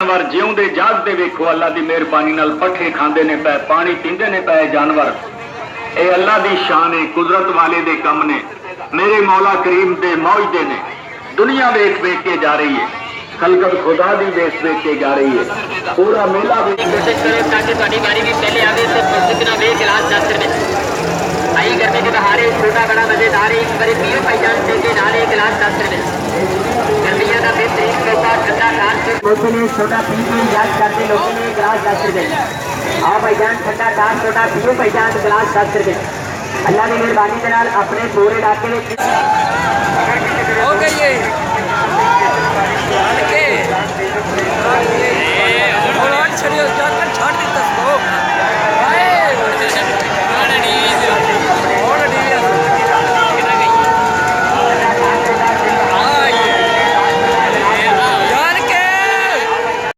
जानवर जिउंदे जागदे वेखो अल्लाह की मेहरबानी नाल पट्ठे खांदे ने पए, पानी पींदे ने पए जानवर। ये अल्लाह की शान है, कुदरत वाले दे कम ने, मेरे मौला करीम दे मौजदे ने। दुनिया वेख वेख के जा रही है, खलकत खुदा दी वेख वेख के जा रही है। पूरा मेला कोशिश करो ताकि तुम्हारी बारी भी पहले आवे तो पुस्तक वे गिलास दस रुपए आई गर्मी के बहारे छोटा बड़ा मजेदार एक बड़े पियो भाईजान के नाल एक गिलास 10 रुपए गर्मियों का बेहतरीन तोहफा ठंडा कार से लोगों ने छोटा पी के याद करते लोगों ने गिलास 10 रुपए। आओ भाईजान ठंडा कार छोटा पियो भाईजान गिलास 10 रुपए। अल्लाह की मेहरबानी के नाल अपने पूरे इलाके में हो गई है।